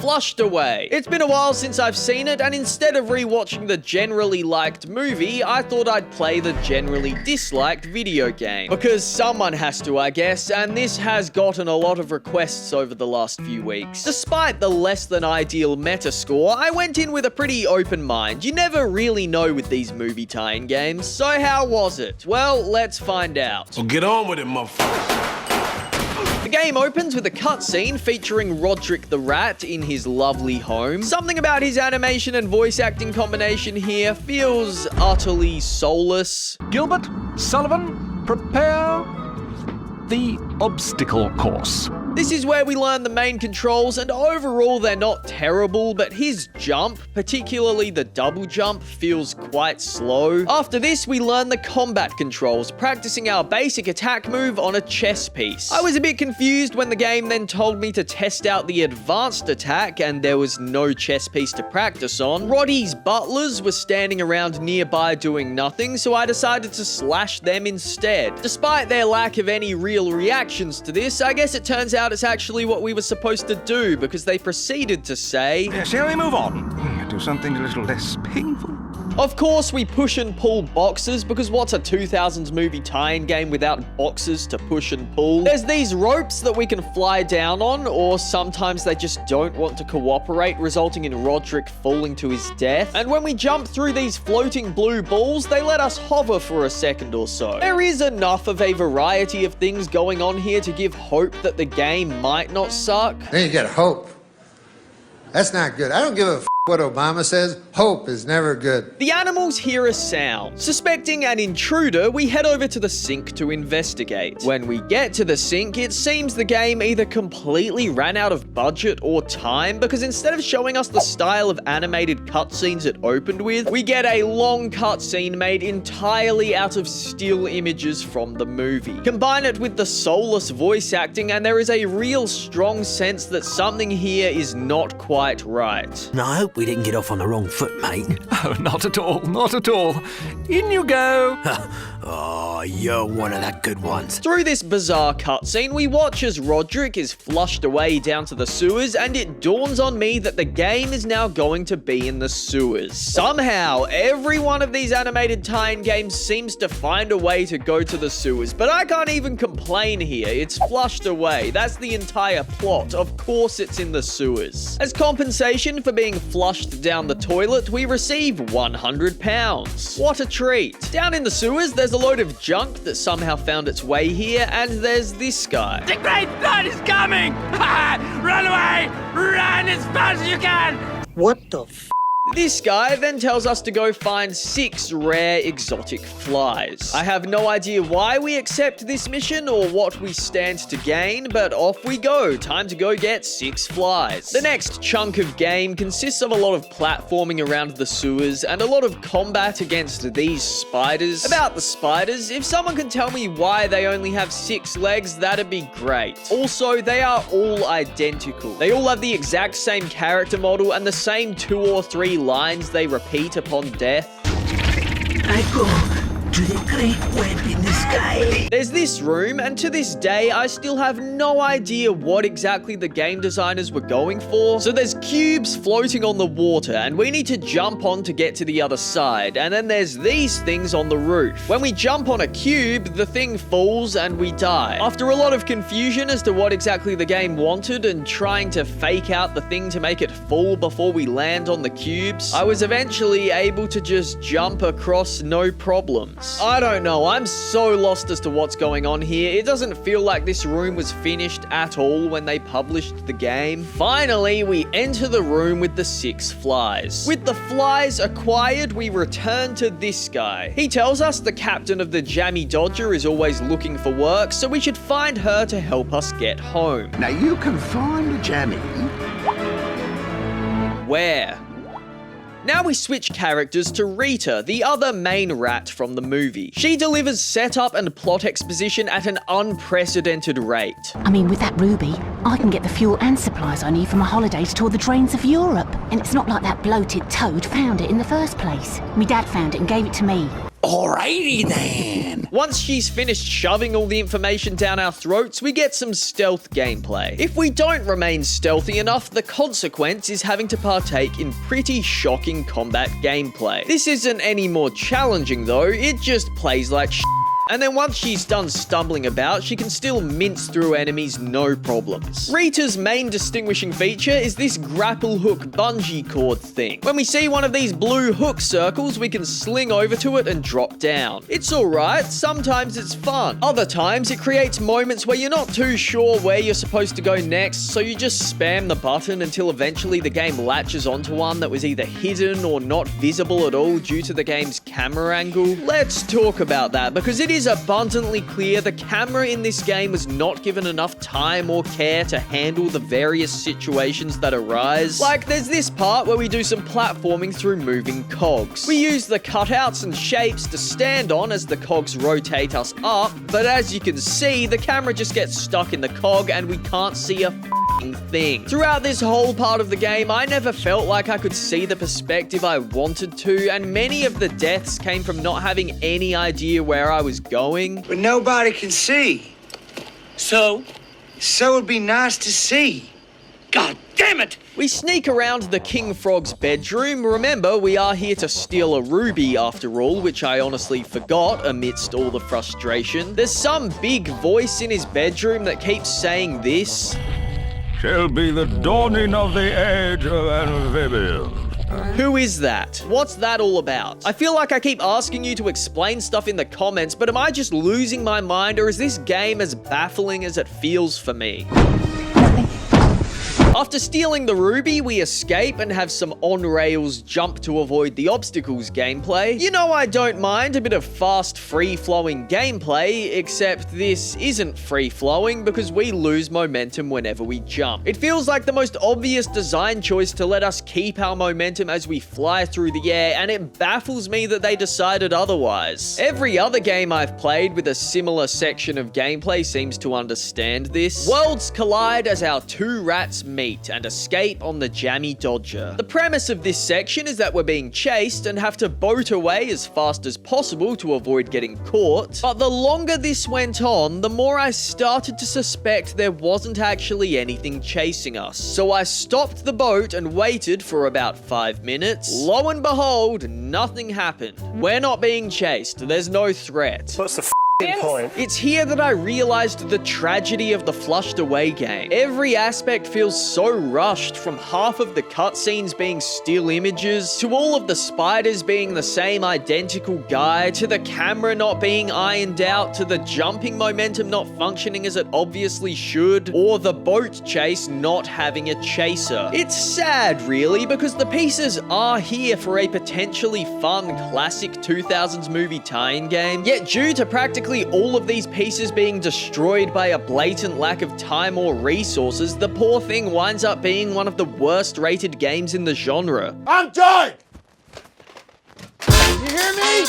flushed away. It's been a while since I've seen it, and instead of rewatching the generally liked movie, I thought I'd play the generally disliked video game. Because someone has to, I guess, and this has gotten a lot of requests over the last few weeks. Despite the less than ideal Metascore, I went in with a pretty open mind. You never really know with these movie tie-in games, so how was it? Well, let's find out. So get on with it, motherfucker. The game opens with a cutscene featuring Roderick the Rat in his lovely home. Something about his animation and voice acting combination here feels utterly soulless. Gilbert, Sullivan, prepare the obstacle course. This is where we learn the main controls, and overall they're not terrible, but his jump, particularly the double jump, feels quite slow. After this, we learn the combat controls, practicing our basic attack move on a chess piece. I was a bit confused when the game then told me to test out the advanced attack, and there was no chess piece to practice on. Roddy's butlers were standing around nearby doing nothing, so I decided to slash them instead. Despite their lack of any real reactions to this, I guess it turns out it's actually what we were supposed to do, because they proceeded to say, Shall we move on? Do something a little less painful. Of course, we push and pull boxes, because what's a 2000s movie tie-in game without boxes to push and pull? There's these ropes that we can fly down on, or sometimes they just don't want to cooperate, resulting in Roderick falling to his death. And when we jump through these floating blue balls, they let us hover for a second or so. There is enough of a variety of things going on here to give hope that the game might not suck. Then you get hope. That's not good. I don't give a what Obama says. Hope is never good. The animals hear a sound. Suspecting an intruder, we head over to the sink to investigate. When we get to the sink, it seems the game either completely ran out of budget or time, because instead of showing us the style of animated cutscenes it opened with, we get a long cutscene made entirely out of still images from the movie. Combine it with the soulless voice acting, and there is a real strong sense that something here is not quite right. No, I hope we didn't get off on the wrong foot, mate. Oh, not at all, not at all. In you go. Oh, you're one of the good ones. Through this bizarre cutscene, we watch as Roderick is flushed away down to the sewers, and it dawns on me that the game is now going to be in the sewers. Somehow, every one of these animated tie-in games seems to find a way to go to the sewers, but I can't even complain here. It's flushed away. That's the entire plot. Of course it's in the sewers. As compensation for being flushed down the toilet, we receive £100. What a treat. Down in the sewers, there's a load of junk that somehow found its way here, and there's this guy. The great flood is coming! Run away! Run as fast as you can! What the f***? This guy then tells us to go find 6 rare exotic flies. I have no idea why we accept this mission or what we stand to gain, but off we go. Time to go get 6 flies. The next chunk of game consists of a lot of platforming around the sewers and a lot of combat against these spiders. About the spiders, if someone can tell me why they only have 6 legs, that'd be great. Also, they are all identical. They all have the exact same character model and the same 2 or 3 lines they repeat upon death. I go to the great web in the sky. There's this room, and to this day, I still have no idea what exactly the game designers were going for. So there's cubes floating on the water, and we need to jump on to get to the other side. And then there's these things on the roof. When we jump on a cube, the thing falls and we die. After a lot of confusion as to what exactly the game wanted and trying to fake out the thing to make it fall before we land on the cubes, I was eventually able to just jump across no problems. I don't know, I'm so lost as to what's going on here. It doesn't feel like this room was finished at all when they published the game. Finally, we enter the room with the 6 flies. With the flies acquired, we return to this guy. He tells us the captain of the Jammy Dodger is always looking for work, so we should find her to help us get home. Now you can find the Jammy. Where? Now we switch characters to Rita, the other main rat from the movie. She delivers setup and plot exposition at an unprecedented rate. I mean, with that ruby, I can get the fuel and supplies I need for my holiday to tour the drains of Europe. And it's not like that bloated toad found it in the first place. Me dad found it and gave it to me. Alrighty then. Once she's finished shoving all the information down our throats, we get some stealth gameplay. If we don't remain stealthy enough, the consequence is having to partake in pretty shocking combat gameplay. This isn't any more challenging though, it just plays like shit. And then once she's done stumbling about, she can still mince through enemies no problems. Rita's main distinguishing feature is this grapple hook bungee cord thing. When we see one of these blue hook circles, we can sling over to it and drop down. It's alright, sometimes it's fun. Other times it creates moments where you're not too sure where you're supposed to go next, so you just spam the button until eventually the game latches onto one that was either hidden or not visible at all due to the game's camera angle. Let's talk about that, because it is abundantly clear the camera in this game was not given enough time or care to handle the various situations that arise. Like, there's this part where we do some platforming through moving cogs. We use the cutouts and shapes to stand on as the cogs rotate us up, but as you can see, the camera just gets stuck in the cog and we can't see a thing. Throughout this whole part of the game, I never felt like I could see the perspective I wanted to, and many of the deaths came from not having any idea where I was going. But nobody can see. So it'd be nice to see. God damn it! We sneak around the King Frog's bedroom. Remember, we are here to steal a ruby after all, which I honestly forgot amidst all the frustration. There's some big voice in his bedroom that keeps saying this. Shall be the dawning of the age of amphibians. Who is that? What's that all about? I feel like I keep asking you to explain stuff in the comments, but am I just losing my mind, or is this game as baffling as it feels for me? After stealing the ruby, we escape and have some on-rails jump to avoid the obstacles gameplay. You know I don't mind a bit of fast, free-flowing gameplay, except this isn't free-flowing because we lose momentum whenever we jump. It feels like the most obvious design choice to let us keep our momentum as we fly through the air, and it baffles me that they decided otherwise. Every other game I've played with a similar section of gameplay seems to understand this. Worlds collide as our two rats meet and escape on the Jammy Dodger. The premise of this section is that we're being chased and have to boat away as fast as possible to avoid getting caught, but the longer this went on, the more I started to suspect there wasn't actually anything chasing us. So I stopped the boat and waited for about 5 minutes. Lo and behold, nothing happened. We're not being chased, there's no threat. What's the point? It's here that I realized the tragedy of the flushed away game. Every aspect feels so rushed, from half of the cutscenes being still images, to all of the spiders being the same identical guy, to the camera not being ironed out, to the jumping momentum not functioning as it obviously should, or the boat chase not having a chaser. It's sad, really, because the pieces are here for a potentially fun classic 2000s movie tie-in game, yet due to practically all of these pieces being destroyed by a blatant lack of time or resources, the poor thing winds up being one of the worst rated games in the genre. I'm done! You hear me?